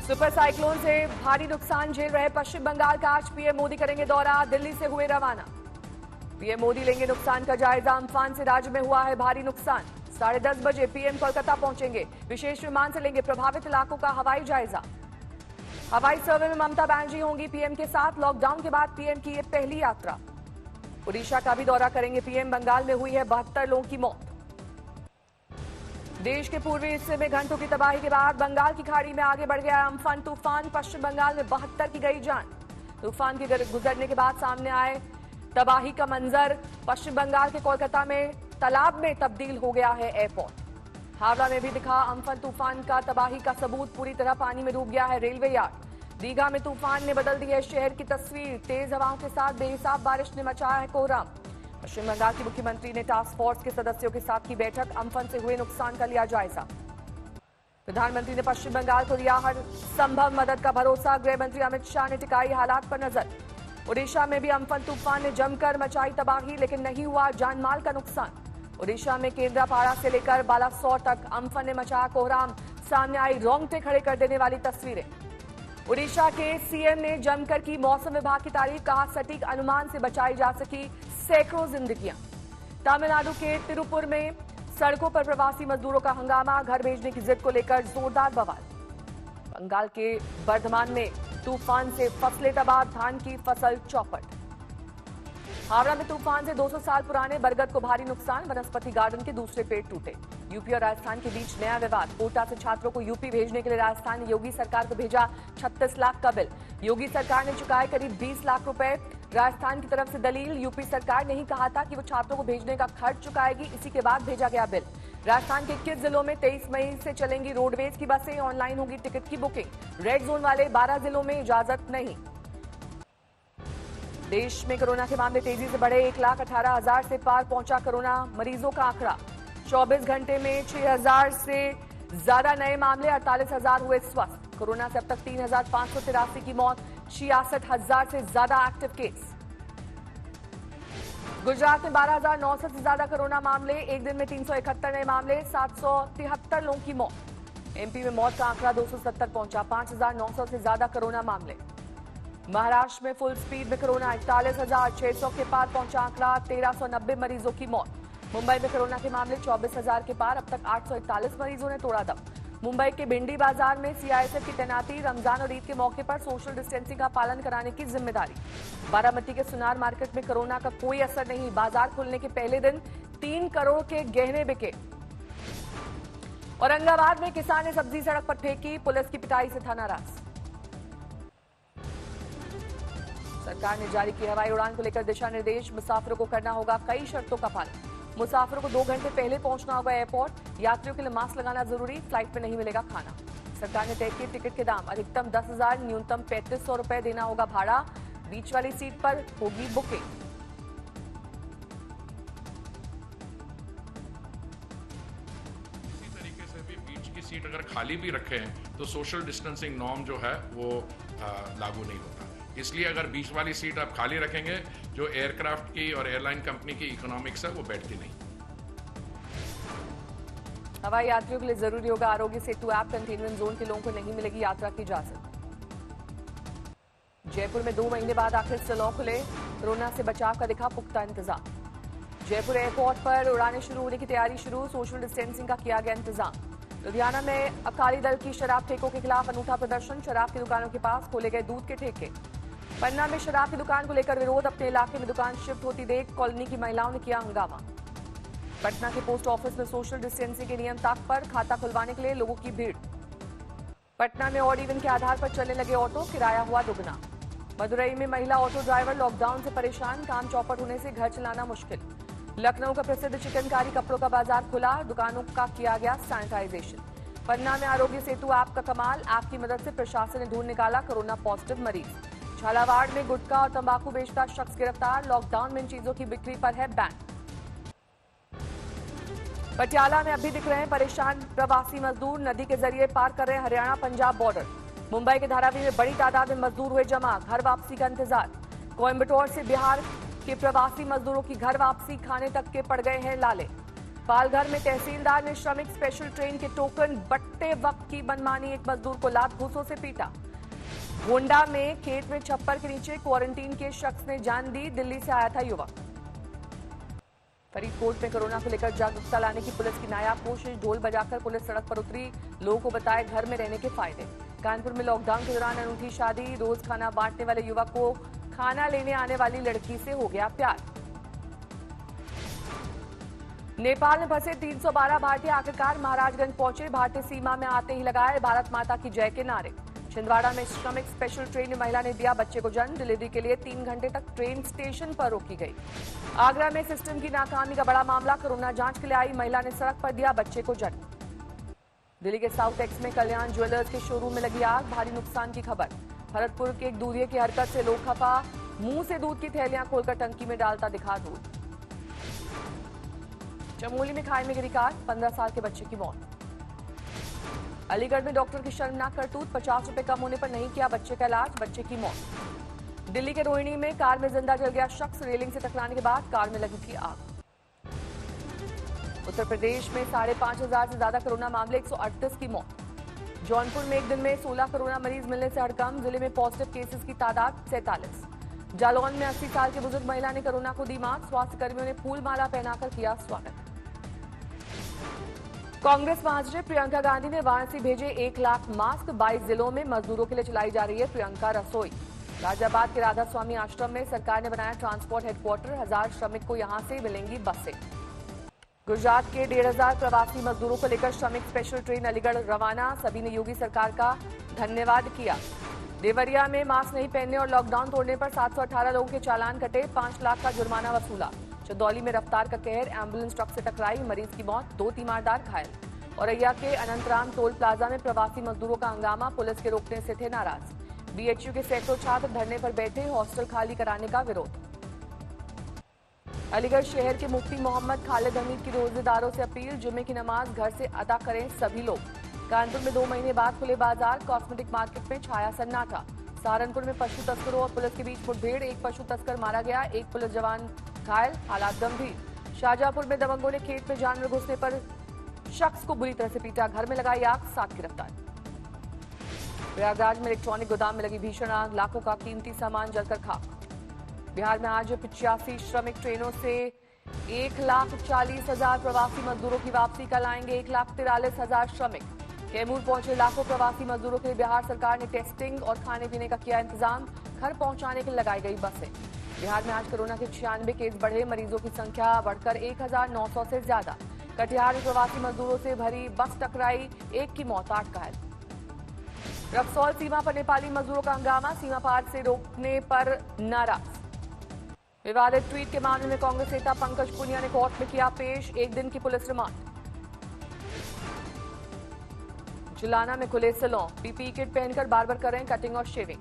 Super cyclone से भारी नुकसान झेल रहे पश्चिम बंगाल का आज पीएम मोदी करेंगे दौरा, दिल्ली से हुए रवाना। पीएम मोदी लेंगे नुकसान का जायजा, अम्फान से राज्य में हुआ है भारी नुकसान। 10:30 बजे पीएम कोलकाता पहुंचेंगे, विशेष विमान से लेंगे प्रभावित इलाकों का हवाई जायजा। हवाई सर्वे में ममता बनर्जी होंगी पीएम के साथ। लॉकडाउन के बाद पीएम की ये पहली यात्रा। ओडिशा का भी दौरा करेंगे पीएम। बंगाल में हुई है 72 लोगों की मौत। देश के पूर्वी हिस्से में घंटों की तबाही के बाद बंगाल की खाड़ी में आगे बढ़ गया अम्फान तूफान। पश्चिम बंगाल में 72 की गई जान। तूफान के गुजरने के बाद सामने आए तबाही का मंजर। पश्चिम बंगाल के कोलकाता में तालाब में तब्दील हो गया है एयरपोर्ट। हावड़ा में भी दिखा अम्फान तूफान का तबाही का सबूत, पूरी तरह पानी में डूब गया है रेलवे यार्ड। दीघा में तूफान ने बदल दी है शहर की तस्वीर। तेज हवाओं के साथ बेहिसाब बारिश ने मचाया है कोहराम। पश्चिम बंगाल की मुख्यमंत्री ने टास्क फोर्स के सदस्यों के साथ की बैठक, अम्फान से हुए नुकसान का लिया जायजा। प्रधानमंत्री ने पश्चिम बंगाल को दिया हर संभव मदद का भरोसा। गृह मंत्री अमित शाह ने टिकाई हालात पर नजर। ओडिशा में भी अम्फान तूफान ने जमकर मचाई तबाही, लेकिन नहीं हुआ जानमाल का नुकसान। ओडिशा में केंद्रापाड़ा से लेकर बालासोर तक अम्फान ने मचाया कोहराम। सामने आई रोंगटे खड़े कर देने वाली तस्वीरें। ओडिशा के सीएम ने जमकर की मौसम विभाग की तारीफ, कहा सटीक अनुमान से बचाई जा सकी सैकड़ों जिंदगियां। तमिलनाडु के तिरुपुर में सड़कों पर प्रवासी मजदूरों का हंगामा, घर भेजने की जिद को लेकर जोरदार बवाल। बंगाल के बर्धमान में तूफान से फसलें तबाह, धान की फसल चौपट। हावड़ा में तूफान से 200 साल पुराने बरगद को भारी नुकसान, वनस्पति गार्डन के दूसरे पेड़ टूटे। यूपी और राजस्थान के बीच नया विवाद। कोटा से छात्रों को यूपी भेजने के लिए राजस्थान ने योगी सरकार को भेजा 36 लाख का बिल। योगी सरकार ने चुकाए करीब 20 लाख रुपए। राजस्थान की तरफ से दलील, यूपी सरकार ने ही कहा था कि वो छात्रों को भेजने का खर्च चुकाएगी, इसी के बाद भेजा गया बिल। राजस्थान के 21 जिलों में 23 मई से चलेंगी रोडवेज की बसें, ऑनलाइन होगी टिकट की बुकिंग। रेड जोन वाले 12 जिलों में इजाजत नहीं। देश में कोरोना के मामले तेजी से बढ़े, 1,18,000 से पार पहुंचा कोरोना मरीजों का आंकड़ा। 24 घंटे में 6,000 से ज्यादा नए मामले, 48,000 हुए स्वस्थ। कोरोना से अब तक 3,583 की मौत, 66,000 से ज्यादा एक्टिव केस। गुजरात में 12,900 से ज्यादा कोरोना मामले, एक दिन में 371 नए मामले, 773 लोगों की मौत। एमपी में मौत का आंकड़ा 270 पहुंचा, 5,900 से ज्यादा कोरोना मामले। महाराष्ट्र में फुल स्पीड में कोरोना, 41,600 के पार पहुंचा आंकड़ा, 1,390 मरीजों की मौत। मुंबई में कोरोना के मामले 24,000 के पार, अब तक 841 मरीजों ने तोड़ा दम। मुंबई के भिंडी बाजार में सीआईएसएफ की तैनाती, रमजान और ईद के मौके पर सोशल डिस्टेंसिंग का पालन कराने की जिम्मेदारी। बारामती के सुनार मार्केट में कोरोना का कोई असर नहीं, बाजार खुलने के पहले दिन 3 करोड़ के गहने बिके। औरंगाबाद में किसान ने सब्जी सड़क पर फेंकी, पुलिस की पिटाई से था नाराज। सरकार ने जारी की हवाई उड़ान को लेकर दिशा निर्देश, मुसाफिरों को करना होगा कई शर्तों का पालन। मुसाफिरों को 2 घंटे पहले पहुंचना होगा एयरपोर्ट। यात्रियों के लिए मास्क लगाना जरूरी, फ्लाइट में नहीं मिलेगा खाना। सरकार ने तय किए टिकट के दाम, अधिकतम 10,000, न्यूनतम 3,500 रुपए देना होगा भाड़ा। बीच वाली सीट पर होगी बुकिंग। इसी तरीके से भी बीच की सीट अगर खाली भी रखे हैं तो सोशल डिस्टेंसिंग नॉर्म जो है वो लागू नहीं होता। इसलिए अगर बीच वाली सीट आप खाली रखेंगे, जो एयरक्राफ्ट की और एयरलाइन कंपनी की इकोनॉमिक्स है वो बैठती नहीं। हवाई यात्रियों के लिए जरूरी होगा Aarogya Setu app, containment zone के लोगों को नहीं मिलेगी यात्रा की इजाजत। जयपुर में 2 महीने बाद आखिर स्लॉ खुले, कोरोना से बचाव का दिखा पुख्ता इंतजाम। जयपुर एयरपोर्ट पर उड़ानें शुरू होने की तैयारी शुरू, सोशल डिस्टेंसिंग का किया गया इंतजाम। लुधियाना में अकाली दल की शराब ठेकों के खिलाफ अनूठा प्रदर्शन, शराब की दुकानों के पास खोले गए दूध के ठेके। पन्ना में शराब की दुकान को लेकर विरोध, अपने इलाके में दुकान शिफ्ट होती देख कॉलोनी की महिलाओं ने किया हंगामा। पटना के पोस्ट ऑफिस में सोशल डिस्टेंसिंग के नियम ताक पर, खाता खुलवाने के लिए लोगों की भीड़। पटना में ऑड इवन के आधार पर चलने लगे ऑटो, किराया हुआ दुगना। मदुरई में महिला ऑटो ड्राइवर लॉकडाउन से परेशान, काम चौपट होने से घर चलाना मुश्किल। लखनऊ का प्रसिद्ध चिकनकारी कपड़ों का बाजार खुला, दुकानों का किया गया सैनिटाइजेशन। पन्ना में आरोग्य सेतु ऐप का कमाल, ऐप की मदद से प्रशासन ने ढूंढ निकाला कोरोना पॉजिटिव मरीज। झालावाड़ में गुटखा और तंबाकू बेचता शख्स गिरफ्तार, लॉकडाउन में इन चीजों की बिक्री पर है बैन। पटियाला में अभी दिख रहे हैं परेशान प्रवासी मजदूर, नदी के जरिए पार कर रहे हरियाणा पंजाब बॉर्डर। मुंबई के धारावी में बड़ी तादाद में मजदूर हुए जमा, घर वापसी का इंतजार। कोयंबटूर से बिहार के प्रवासी मजदूरों की घर वापसी, खाने तक के पड़ गए हैं लाले। पालघर में तहसीलदार ने श्रमिक स्पेशल ट्रेन के टोकन बंटते वक्त की मनमानी, एक मजदूर को लात घूंसों से पीटा। गोंडा में खेत में छप्पर के नीचे क्वारंटीन के शख्स ने जान दी, दिल्ली से आया था युवक। फरीदकोट में कोरोना को लेकर जागरूकता लाने की पुलिस की नायाब कोशिश, ढोल बजाकर पुलिस सड़क पर उतरी, लोगों को बताए घर में रहने के फायदे। कानपुर में लॉकडाउन के दौरान अनूठी शादी, रोज खाना बांटने वाले युवक को खाना लेने आने वाली लड़की से हो गया प्यार। नेपाल में फंसे 312 भारतीय आखिरकार महाराजगंज पहुंचे, भारतीय सीमा में आते ही लगाए भारत माता की जय के नारे। छिंदवाड़ा में श्रमिक स्पेशल ट्रेन में महिला ने दिया बच्चे को जन्म, डिलीवरी के लिए 3 घंटे तक ट्रेन स्टेशन पर रोकी गई। आगरा में सिस्टम की नाकामी का बड़ा मामला, कोरोना जांच के लिए आई महिला ने सड़क पर दिया बच्चे को जन्म। दिल्ली के साउथ एक्स में कल्याण ज्वेलर्स के शोरूम में लगी आग, भारी नुकसान की खबर। भरतपुर के एक दूधिये की हरकत से लोग खफा, मुंह से दूध की थैलियां खोलकर टंकी में डालता दिखा दूध। चमोली में खाई में गिरी कार, 15 साल के बच्चे की मौत। अलीगढ़ में डॉक्टर की शर्मनाक करतूत, 50 रुपए कम होने पर नहीं किया बच्चे का इलाज, बच्चे की मौत। दिल्ली के रोहिणी में कार में जिंदा जल गया शख्स, रेलिंग से टकराने के बाद कार में लगी थी आग। उत्तर प्रदेश में 5,500 से ज्यादा कोरोना मामले, 138 की मौत। जौनपुर में एक दिन में 16 कोरोना मरीज मिलने से हड़कंप, जिले में पॉजिटिव केसेस की तादाद 47। जालौन में 80 साल की बुजुर्ग महिला ने कोरोना को दी मात, स्वास्थ्य कर्मियों ने फूल माला पहनाकर किया स्वागत। कांग्रेस महासचिव प्रियंका गांधी ने वाराणसी भेजे 1 लाख मास्क, 22 जिलों में मजदूरों के लिए चलाई जा रही है प्रियंका रसोई। गाजियाबाद के राधा स्वामी आश्रम में सरकार ने बनाया ट्रांसपोर्ट हेडक्वार्टर, 1000 श्रमिक को यहां से मिलेंगी बसें। गुजरात के 1,500 प्रवासी मजदूरों को लेकर श्रमिक स्पेशल ट्रेन अलीगढ़ रवाना, सभी ने योगी सरकार का धन्यवाद किया। देवरिया में मास्क नहीं पहनने और लॉकडाउन तोड़ने पर 718 लोगों के चालान कटे, 5 लाख का जुर्माना वसूला। चंदौली में रफ्तार का कहर, एम्बुलेंस ट्रक से टकराई, मरीज की मौत, 2 तीमारदार घायल। औरैया के अनंतराम टोल प्लाजा में प्रवासी मजदूरों का हंगामा, पुलिस के रोकने से थे नाराज। बीएचयू के सैकड़ों छात्र धरने पर बैठे, हॉस्टल खाली कराने का विरोध। अलीगढ़ शहर के मुफ्ती मोहम्मद खालिद हमीद की रोजेदारों से अपील, जुम्मे की नमाज घर से अदा करें सभी लोग। कानपुर में 2 महीने बाद खुले बाजार, कॉस्मेटिक मार्केट में छाया सन्नाटा। सहारनपुर में पशु तस्करों और पुलिस के बीच मुठभेड़, 1 पशु तस्कर मारा गया, 1 पुलिस जवान घायल, हालात गंभीर। शाहजहांपुर में दबंगों ने खेत में जानवर घुसने पर शख्स को बुरी तरह से पीटा, घर में लगाई आग, 7 गिरफ्तार। प्रयागराज में इलेक्ट्रॉनिक गोदाम में लगी भीषण आग, लाखों का कीमती सामान जलकर खाक। बिहार में आज 85 श्रमिक ट्रेनों से 1,40,000 प्रवासी मजदूरों की वापसी, कल आएंगे 1,43,000 श्रमिक। कैमूर पहुंचे लाखों प्रवासी मजदूरों के लिए बिहार सरकार ने टेस्टिंग और खाने पीने का किया इंतजाम, घर पहुंचाने के लिए लगाई गई बसें। बिहार में आज कोरोना के 96 केस बढ़े, मरीजों की संख्या बढ़कर 1,900 से ज्यादा। कटिहार में प्रवासी मजदूरों से भरी बस टकराई, 1 की मौत, 8 घायल। रक्सौल सीमा पर नेपाली मजदूरों का हंगामा, सीमा पार से रोकने पर नाराज। विवादित ट्वीट के मामले में कांग्रेस नेता पंकज पुनिया ने कोर्ट में किया पेश, 1 दिन की पुलिस रिमांड। चिलाना में खुले सैलून, पीपीई किट पहनकर बार्बर करें कटिंग और शेविंग।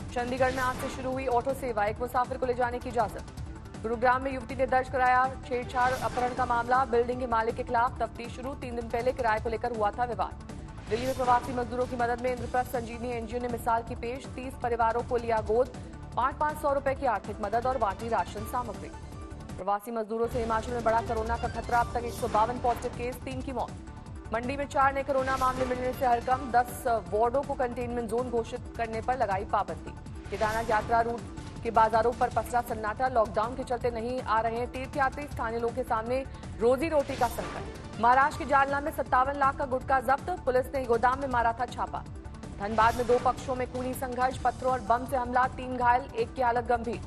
चंडीगढ़ में आज से शुरू हुई ऑटो सेवा, 1 मुसाफिर को ले जाने की इजाजत। गुरुग्राम में युवती ने दर्ज कराया छेड़छाड़ अपहरण का मामला, बिल्डिंग के मालिक के खिलाफ तफ्तीश शुरू, 3 दिन पहले किराए को लेकर हुआ था विवाद। दिल्ली में प्रवासी मजदूरों की मदद में इंद्रप्रस्थ संजीवनी एनजीओ ने मिसाल की पेश, 30 परिवारों को लिया गोद, 500 रुपए की आर्थिक मदद और बांटी राशन सामग्री। प्रवासी मजदूरों से हिमाचल में बड़ा कोरोना का खतरा, अब तक 152 पॉजिटिव केस, 3 की मौत। मंडी में 4 नए कोरोना मामले मिलने से हड़कंप, 10 वार्डों को कंटेनमेंट जोन घोषित करने पर लगाई पाबंदी। केदारनाथ यात्रा रूट के बाजारों पर पसरा सन्नाटा, लॉकडाउन के चलते नहीं आ रहे हैं तीर्थयात्री, स्थानीय लोगों के सामने रोजी रोटी का संकट। महाराष्ट्र के जालना में 57 लाख का गुटखा जब्त, पुलिस ने गोदाम में मारा था छापा। धनबाद में 2 पक्षों में खूनी संघर्ष, पत्थरों और बम से हमला, 3 घायल, 1 की हालत गंभीर।